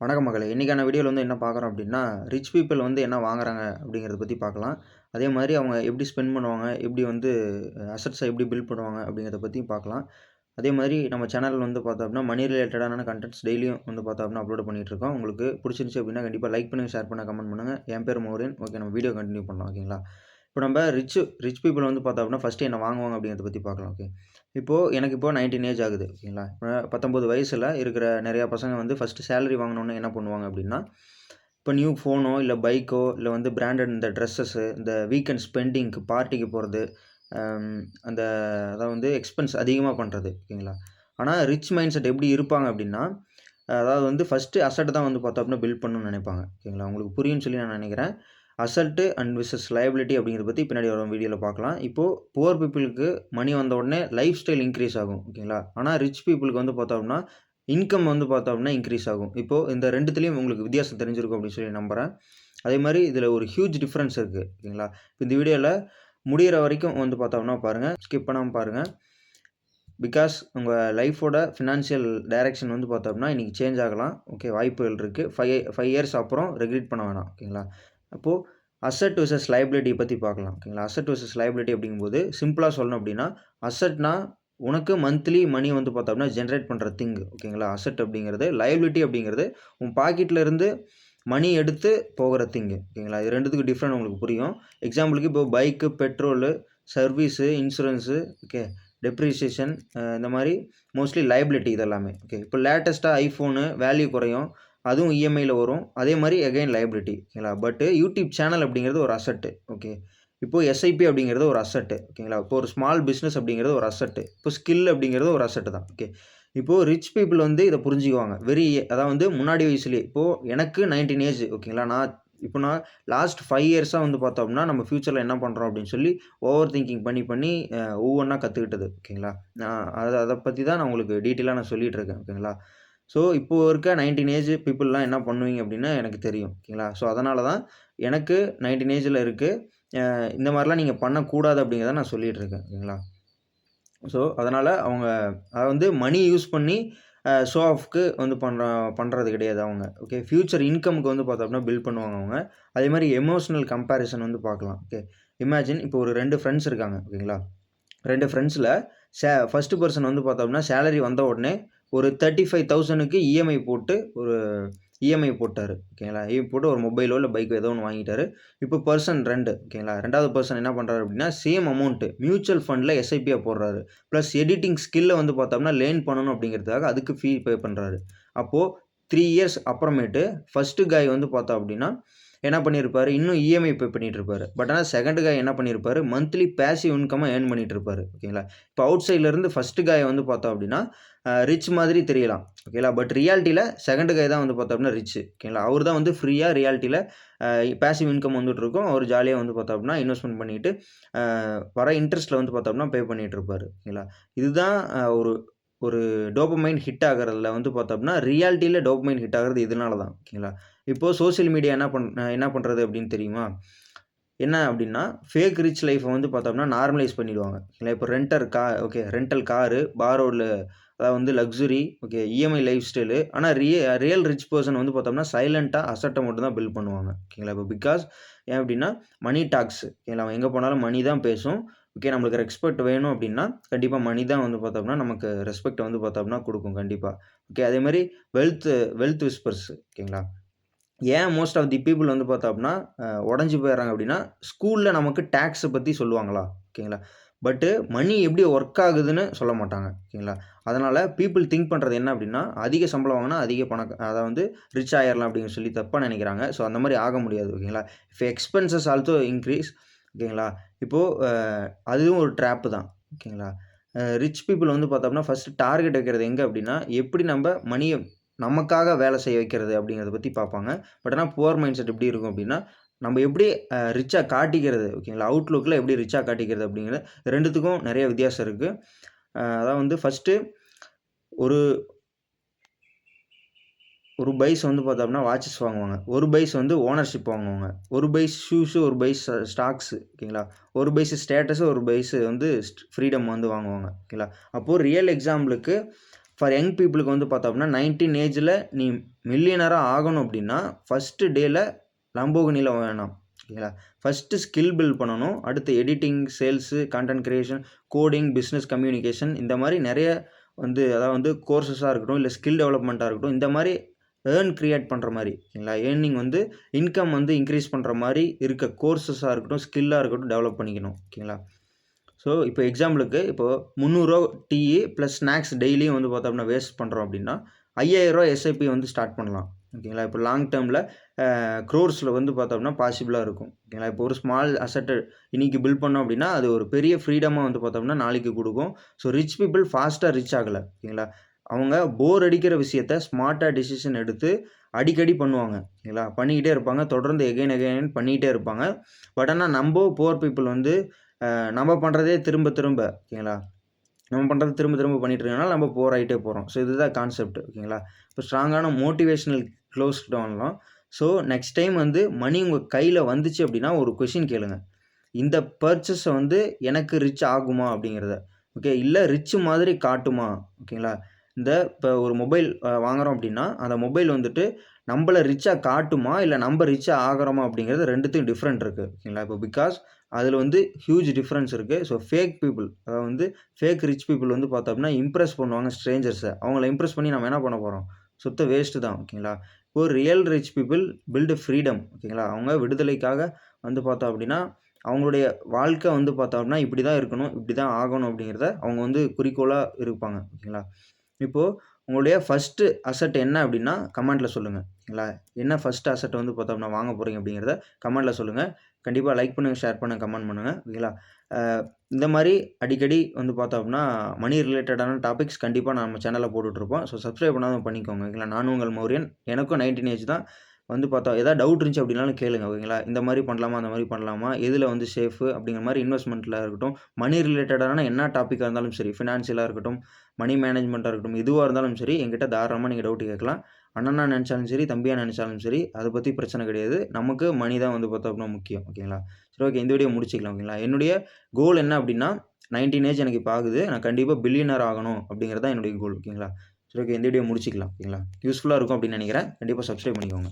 வணக்கம் மகளே! இன்னைக்கான வீடியோல என்ன பார்க்குறோம் அப்டின்னா, ரிச் பீப்பிள் என்ன வாங்குறாங்க அப்டிங்கிறத பத்தி பார்க்கலாம். அதே மாரி அவங்க எப்படி ஸ்பெண்ட் பண்ணுவாங்க, எப்படி அசெட்ஸ எப்படி பில்ட் பண்ணுவாங்க அப்டிங்கிறத பத்தியும் பார்க்கலாம். அதே மாரி நம்ம சேனல் பார்த்தோம் அப்டின்னா, மனி ரிலேட்டடான கன்டென்ட்ஸ் டெய்லியும் பார்த்தோம் அப்டின்னா அப்லோட் பண்ணிட்டுருக்கோம். உங்களுக்கு புடிச்சிருந்துச்சு அப்டின்னா கண்டிப்பா லைக் பண்ணுங்க, ஷேர் பண்ணுங்க, கமெண்ட் பண்ணுங்க. என் பேர் மௌரியன். ஓகே நம்ம வீடியோ கன்டின்யூ பண்ணலாம். ஓகேங்களா? இப்போ நம்ம ரிச் பீப்பிள் பார்த்தோம் அப்டின்னா, ஃபர்ஸ்ட்டு என்ன வாங்குவாங்க அப்டிங்கிறத பத்தி பார்க்கலாம். ஓகே. எனக்கு இப்போ 19 ஏஜ் ஆகுது. ஓகேங்களா? இப்ப 19 வயசுல இருக்கிற நெறைய பசங்க ஃபர்ஸ்ட்டு சேலரி வாங்குனோனே என்ன பண்ணுவாங்க அப்டின்னா, இப்போ நியூ ஃபோனோ, இல்ல பைக்கோ, இல்ல பிராண்டட் இந்த ட்ரெஸ்ஸஸு, இந்த வீக்கெண்ட் ஸ்பெண்டிங்க்கு பார்ட்டிக்கு போறது, அம் அந்த அதான் எக்ஸ்பென்ஸ் அதிகமா பண்றது. ஓகேங்களா? ஆனா ரிச் மைண்ட் செட் எப்படி இருப்பாங்க அப்டின்னா, அதாவது ஃபர்ஸ்ட்டு அசெட் தான் பார்த்தோம் அப்டின்னா பில்ட் பண்ணணும்னு நெனைப்பாங்க. ஓகேங்களா? உங்களுக்கு புரியும்னு சொல்லி நான் நெனைக்கிறேன். அசெட் அண்ட் விசஸ் லயபிலிட்டி அப்படிங்கிறத பத்தி பின்னாடி வரும் வீடியோல பார்க்கலாம். இப்போ புவர் பீப்பிளுக்கு மணி வந்த உடனே லைஃப் ஸ்டைல் இன்கிரீஸ் ஆகும். ஓகேங்களா? ஆனா ரிச் பீப்பிளுக்கு பார்த்தோம்னா, இன்கம் பார்த்தோம்னா இன்கிரீஸ் ஆகும். இப்போ இந்த 2த்துலயும் உங்களுக்கு வித்தியாசம் தெரிஞ்சிருக்கும் அப்படின்னு சொல்லி நம்புறேன். அதே மாரி இதில ஒரு ஹியூஜ் டிஃபரன்ஸ் இருக்கு. ஓகேங்களா? இந்த வீடியோல முடியிற வரைக்கும் பார்த்தோம்னா பாருங்க. ஸ்கிப் பண்ணாம பாருங்க. பிகாஸ் உங்க லைஃபோட ஃபினான்ஷியல் டைரக்ஷன் பார்த்தோம்னா இன்னைக்கு சேஞ்ச் ஆகலாம். ஓகே வாய்ப்புகள் இருக்கு. 5 இயர்ஸ் அப்புறம் ரெக்ரெட் பண்ண வேணாம். ஓகேங்களா? அப்போ அசெட் வெர்சஸ் லயபிலிட்டி பத்தி பார்க்கலாம். ஓகேங்களா? அசெட் வெர்சஸ் லயபிலிட்டி அப்படிங்கும்போது சிம்பிளா சொல்லணும் அப்படின்னா, அசெட்னா உனக்கு மந்த்லி மணி பார்த்தோம்னா ஜெனரேட் பண்ற திங். ஓகேங்களா? அசெட் அப்படிங்கிறது. லயபிலிட்டி அப்படிங்கிறது உன் பாக்கெட்ல இருந்து மணி எடுத்து போகிற திங். ஓகேங்களா? இது 2த்துக்கும் டிஃபரெண்ட் உங்களுக்கு புரியும். எக்ஸாம்பிளுக்கு இப்போ bike, petrol, service, insurance, okay depreciation இந்த மாரி மோஸ்ட்லி லயபிலிட்டி இது எல்லாமே. ஓகே. இப்போ லேட்டஸ்ட்டா ஐஃபோனு வேல்யூ குறையும். அதுவும் இஎம்ஐல வரும். அதே மாரி அகைன் லயபிலிட்டி. ஓகேங்களா? பட் யூடியூப் சேனல் அப்படிங்கிறது ஒரு அசெட். ஓகே. இப்போ எஸ்ஐபி அப்படிங்கிறது ஒரு அசெட். ஓகேங்களா? இப்போ ஒரு ஸ்மால் பிசினஸ் அப்படிங்கிறது ஒரு அசெட். இப்போ ஸ்கில் அப்படிங்கிறது ஒரு அசெட் தான். ஓகே. இப்போ ரிச் பீப்பிள் இத புரிஞ்சுக்குவாங்க. அதாவது முன்னாடி வயசுலயே. இப்போ எனக்கு 19 ஏஜ். ஓகேங்களா? நான் லாஸ்ட் 5 இயர்ஸா பார்த்தோம்னா, நம்ம ஃபியூச்சர்ல என்ன பண்றோம் அப்படின்னு சொல்லி ஓவர் திங்கிங் பண்ணி ஒவ்வொன்னா கத்துக்கிட்டது. ஓகேங்களா? நான் அத பத்தி தான் நான் உங்களுக்கு டீட்டெயிலா சொல்லிட்டு இருக்கேன். ஓகேங்களா? ஸோ, இப்போ இருக்க 19 ஏஜ் பீப்பிள்லாம் என்ன பண்ணுவீங்க அப்படின்னு எனக்கு தெரியும். ஓகேங்களா? ஸோ, அதனால தான் எனக்கு 19 ஏஜ்ல இருக்கு. இந்த மாரிலாம் நீங்க பண்ணக்கூடாது அப்படிங்கிறத நான் சொல்லிட்டு இருக்கேன். ஓகேங்களா? ஸோ, அதனால அவங்க மணி யூஸ் பண்ணி ஷோ ஆஃப்க்கு பண்றது கிடையாது அவங்க. ஓகே. ஃபியூச்சர் இன்கம்க்கு பார்த்தோம்னா பில்ட் பண்ணுவாங்க அவங்க. அதேமாரி எமோஷனல் கம்பேரிசன் பார்க்கலாம். ஓகே. இமேஜின் இப்போ ஒரு 2 ஃபிரெண்ட்ஸ் இருக்காங்க. ஓகேங்களா? 2 ஃபிரெண்ட்ஸ்ல ஃபர்ஸ்ட் பெர்சன் பார்த்தோம்னா, சேலரி வந்த உடனே ஒரு 35,000க்கு இஎம்ஐ போட்டாரு. ஓகேங்களா? இஎம்ஐ போட்டு ஒரு மொபைலோ, இல்ல பைக்கோ ஏதோ ஒண்ணு வாங்கிட்டாரு. இப்போ பெர்சன் 2 ஓகேங்களா? 2வது பெர்சன் என்ன பண்றாரு அப்படின்னா, சேம் அமௌண்ட் மியூச்சுவல் ஃபண்ட்ல எஸ்ஐபியா போடுறாரு. பிளஸ் எடிட்டிங் ஸ்கில்ல பார்த்தோம்னா, லேர்ன் பண்ணணும் அப்படிங்கிறதுக்காக அதுக்கு ஃபீ பே பண்றாரு. அப்போ 3 இயர்ஸ் அப்புறமேட்டு ஃபர்ஸ்ட் காய் பார்த்தோம் அப்படின்னா, என்ன பண்ணியிருப்பாரு, இன்னும் இஎம்ஐ பே பண்ணிட்டு இருப்பாரு. பட் ஆனா செகண்ட் காய் என்ன பண்ணியிருப்பாரு, மந்த்லி பேசிவ் இன்கம்ம ஏர்ன் பண்ணிட்டு இருப்பாரு. ஓகேங்களா? இப்போ அவுட் சைட்ல இருந்து ஃபர்ஸ்ட் காய் பார்த்தோம் அப்படின்னா, ரிச் மாதிரி தெரியலாம். ஓகேங்களா? பட் ரியாலிட்டில செகண்ட் காய் தான் பார்த்தோம்னா ரிச். ஓகேங்களா? அவரு தான் ஃப்ரீயா ரியாலிட்டில பேசிவ் இன்கம் வந்துட்டு இருக்கும். அவரு ஜாலியா பார்த்தோம் அப்படின்னா இன்வெஸ்ட்மென்ட் பண்ணிட்டு, வர இன்ட்ரெஸ்ட்ல பார்த்தோம்னா பே பண்ணிட்டு இருப்பாரு. ஓகேங்களா? இதுதான் ஒரு ஒரு டோபமைன் ஹிட் ஆகுறதுல பார்த்தோம் அப்படின்னா, ரியாலிட்டில டோபமைன் ஹிட் ஆகுறது இதனால தான். ஓகேங்களா? இப்போ சோசியல் மீடியா என்ன பண்றது அப்படின்னு தெரியுமா? என்ன அப்படின்னா, ஃபேக் ரிச் லைஃப்ப பார்த்தோம்னா நார்மலைஸ் பண்ணிடுவாங்க. இல்ல இப்போ ரெண்டல் காரு, பாரோட்ல அதாவது luxury, okay EMI life style. ஆனா ரியல் ரிச் பெர்சன் பார்த்தோம்னா, சைலன்ட்டா அசெட்ட மட்டும் தான் பில்ட் பண்ணுவாங்க. ஓகேங்களா? இப்போ பிகாஸ் ஏன் அப்படின்னா, மணி டாக்ஸ். ஓகேங்களா? எங்க போனாலும் மணி தான் பேசும். ஓகே நம்மளுக்கு ரெஸ்பெக்ட் வேணும் அப்படின்னா, கண்டிப்பா மணி தான் பார்த்தோம்னா, நமக்கு ரெஸ்பெக்ட் பார்த்தோம்னா குடுக்கும் கண்டிப்பா. ஓகே அதேமாரி வெல்த் வெல்த் விஸ்பர்ஸ் ஓகேங்களா? ஏன் மோஸ்ட் ஆஃப் தி பீப்பிள் பார்த்தோம் அப்படின்னா, உடைஞ்சு போயிடுறாங்க அப்படின்னா, ஸ்கூல்ல நமக்கு டாக்ஸ பத்தி சொல்லுவாங்களா? ஓகேங்களா? பட்டு மணி எப்படி ஒர்க் ஆகுதுன்னு சொல்ல மாட்டாங்க. ஓகேங்களா? அதனால பீப்பிள் திங்க் பண்றது என்ன அப்படின்னா, அதிக சம்பளம் வாங்குனா அதிக அதாவது ரிச் ஆயிரலாம் அப்படின்னு சொல்லி தப்பா நினைக்கிறாங்க. ஸோ அந்த மாரி ஆக முடியாது. ஓகேங்களா? இஃப் எக்ஸ்பென்சஸ் ஆல்சோ இன்கிரீஸ் ஓகேங்களா? இப்போ அதுவும் ஒரு ட்ராப் தான். ஓகேங்களா? ரிச் பீப்பிள் பார்த்தோம்னா, ஃபர்ஸ்ட் டார்கெட் வைக்கிறது எங்க அப்படின்னா, எப்படி நம்ப மணிய நமக்காக வேலை செய்ய வைக்கிறது அப்படிங்கிறத பத்தி பார்ப்பாங்க. பட் ஆனா புவர் மைண்ட் செட் எப்படி இருக்கும் அப்படின்னா, நம்ம எப்படி ரிச்சா காட்டிக்கிறது ஓகேங்களா? அவுட்லுக்ல எப்படி ரிச்சா காட்டிக்கிறது அப்படிங்கிறது 2த்துக்கும் நெறைய வித்தியாசம் இருக்கு. அதான் ஃபர்ஸ்ட்டு ஒரு ஒரு பைஸ் பார்த்தோம்னா வாட்சஸ் வாங்குவாங்க. ஒரு பைஸ் ஓனர்ஷிப் வாங்குவாங்க. ஒரு பைஸ் ஷூஸு, ஒரு பைஸ் ஸ்டாக்ஸு ஓகேங்களா? ஒரு பைஸ் ஸ்டேட்டஸு, ஒரு பைஸ் ஃப்ரீடம் வாங்குவாங்க. ஓகேங்களா? அப்போ ரியல் எக்ஸாம்பிளுக்கு ஃபார் யங் பீப்புளுக்கு வந்து பார்த்தோம் அப்படின்னா 19 ஏஜில் நீ மில்லியனராக ஆகணும் அப்படின்னா ஃபஸ்ட்டு டேல லம்போகினியில் வேணாம். ஓகேங்களா? ஃபஸ்ட்டு ஸ்கில் பில்ட் பண்ணணும். அடுத்து editing, sales, content creation, coding, business communication இந்த மாதிரி நிறைய வந்து அதாவது வந்து கோர்சஸாக இருக்கட்டும், இல்லை ஸ்கில் டெவலப்மெண்ட்டாக இருக்கட்டும், இந்த மாதிரி கிரியேட் பண்ணுற மாதிரி ஓகேங்களா? ஏர்னிங் வந்து இன்கம் வந்து இன்க்ரீஸ் பண்ணுற மாதிரி இருக்க கோர்சஸாக இருக்கட்டும், ஸ்கில்லாக இருக்கட்டும் டெவலப் பண்ணிக்கணும். ஓகேங்களா? ஸோ இப்போ எக்ஸாம்பிளுக்கு இப்போது ரூ. 300 டீ ப்ளஸ் ஸ்நாக்ஸ் டெய்லியும் வந்து பார்த்தோம்னா வேஸ்ட் பண்ணுறோம் அப்படின்னா ரூ. 5000 எஸ்ஐபி வந்து ஸ்டார்ட் பண்ணலாம். ஓகேங்களா? இப்போ லாங் டேர்மில் க்ரோர்ஸில் வந்து பார்த்தோம்னா பாசிபிளாக இருக்கும். ஓகேங்களா? இப்போ ஒரு ஸ்மால் அசெட்டு இன்றைக்கி பில்ட் பண்ணோம் அப்படின்னா அது ஒரு பெரிய ஃப்ரீடமாக வந்து பார்த்தோம்னா நாளைக்கு கொடுக்கும். ஸோ ரிச் பீப்புள் ஃபாஸ்ட்டாக ரிச் ஆகலை. ஓகேங்களா? அவங்க போர் அடிக்கிற விஷயத்த ஸ்மார்ட்டாக டிசிஷன் எடுத்து அடிக்கடி பண்ணுவாங்க. ஓகேங்களா? பண்ணிக்கிட்டே இருப்பாங்க. தொடர்ந்து எகைன் எகைன் பண்ணிக்கிட்டே இருப்பாங்க. பட் ஆனால் நம்ம புவர் பீப்புள் வந்து நம்ம பண்ணுறதே திரும்ப திரும்ப ஓகேங்களா? நம்ம பண்ணுறது திரும்ப திரும்ப பண்ணிட்டு இருக்கனால நம்ம புவர் ஆகிட்டே போகிறோம். ஸோ இதுதான் கான்செப்ட். ஓகேங்களா? இப்போ ஸ்ட்ராங்கான மோட்டிவேஷனல் க்ளோஸ் கிட்ட வரலாம். ஸோ நெக்ஸ்ட் டைம் வந்து மணி உங்கள் கையில் வந்துச்சு அப்படின்னா ஒரு கொஷின் கேளுங்க. இந்த பர்ச்சேஸை வந்து எனக்கு ரிச் ஆகுமா அப்படிங்கிறத. ஓகே, இல்லை ரிச் மாதிரி காட்டுமா? ஓகேங்களா? இந்த இப்போ ஒரு மொபைல் வாங்குறோம் அப்படின்னா அந்த மொபைல் வந்துட்டு நம்மள ரிச்சாக காட்டுமா? இல்லை நம்ம ரிச்சாக ஆகிறோமா? அப்படிங்கிறது 2த்துக்கும் டிஃப்ரெண்ட் இருக்குது. ஓகேங்களா? இப்போ பிகாஸ் அதில் வந்து ஹியூஜ் டிஃப்ரென்ஸ் இருக்குது. ஸோ ஃபேக் பீப்புள் அதாவது வந்து ஃபேக் ரிச் பீப்புள் வந்து பார்த்தோம்னா இம்ப்ரெஸ் பண்ணுவாங்க ஸ்ட்ரேஞ்சர்ஸை. அவங்கள இம்ப்ரெஸ் பண்ணி நம்ம என்ன பண்ண போகிறோம்? சுத்த வேஸ்ட்டு தான். ஓகேங்களா? இப்போ real rich people build freedom. ஓகேங்களா? அவங்க விடுதலைக்காக வந்து பார்த்தோம் அப்படின்னா அவங்களுடைய வாழ்க்கை வந்து பார்த்தோம்னா இப்படி தான் இருக்கணும், இப்படி தான் ஆகணும் அப்படிங்கிறத அவங்க வந்து குறிக்கோளாக இருப்பாங்க. ஓகேங்களா? இப்போது உங்களுடைய ஃபஸ்ட்டு அசெட் என்ன அப்படின்னா கமெண்ட்டில் சொல்லுங்கள். ஓகேங்களா? என்ன ஃபஸ்ட்டு அசெட் வந்து பார்த்தோம்னா வாங்க போகிறீங்க அப்படிங்கிறத கமெண்ட்டில் சொல்லுங்கள். கண்டிப்பாக லைக் பண்ணுங்கள், ஷேர் பண்ணுங்கள், கமெண்ட் பண்ணுங்கள். ஓகேங்களா? இந்த மாதிரி அடிக்கடி வந்து பார்த்தோம் அப்படின்னா மணி ரிலேட்டடான டாபிக்ஸ் கண்டிப்பாக நம்ம சேனலில் போட்டுட்ருப்போம். ஸோ சப்ஸ்கிரைப் பண்ணாதவங்க பண்ணிக்கோங்க. ஓகேங்களா? நானும் உங்கள் மௌரியன். எனக்கும் 19 ஏஜ் தான். வந்து பார்த்தா ஏதாவது டவுட் இருந்துச்சு அப்படின்னாலும் கேளுங்க. ஓகேங்களா? இந்த மாதிரி பண்ணலாமா? அந்த மாதிரி பண்ணலாமா? எதில் வந்து சேஃபு அப்படிங்கிற மாதிரி இன்வெஸ்ட்மெண்ட்டில் இருக்கட்டும், மணி ரிலேட்டடான என்ன டாப்பிக்காக இருந்தாலும் சரி, ஃபினான்ஷியலாக இருக்கட்டும், மணி மேனேஜ்மெண்ட்டாக இருக்கட்டும், எதுவாக இருந்தாலும் சரி என்கிட்ட தாராளமாக நீங்கள் டவுட் கேட்கலாம். அண்ணனா நினச்சாலும் சரி, தம்பியா நினச்சாலும் சரி, அதை பற்றி பிரச்சனை கிடையாது. நமக்கு மணி தான் வந்து பார்த்தோம் அப்படின்னா முக்கியம். ஓகேங்களா? சரி, ஓகே, இந்த வீடியோ முடிச்சுக்கலாம். ஓகேங்களா? என்னுடைய கோல் என்ன அப்படின்னா 19 ஏஜ் எனக்கு இப்போ ஆகுது. நான் கண்டிப்பாக பில்லியனர் ஆகணும் அப்படிங்கிறது தான் என்னுடைய கோல். ஓகேங்களா? சரி, ஓகே, இந்த வீடியோ முடிச்சுக்கலாம். ஓகேங்களா? யூஸ்ஃபுல்லாக இருக்கும் அப்படின்னு நினைக்கிறேன். கண்டிப்பாக சப்ஸ்கிரைப் பண்ணிக்கோங்க.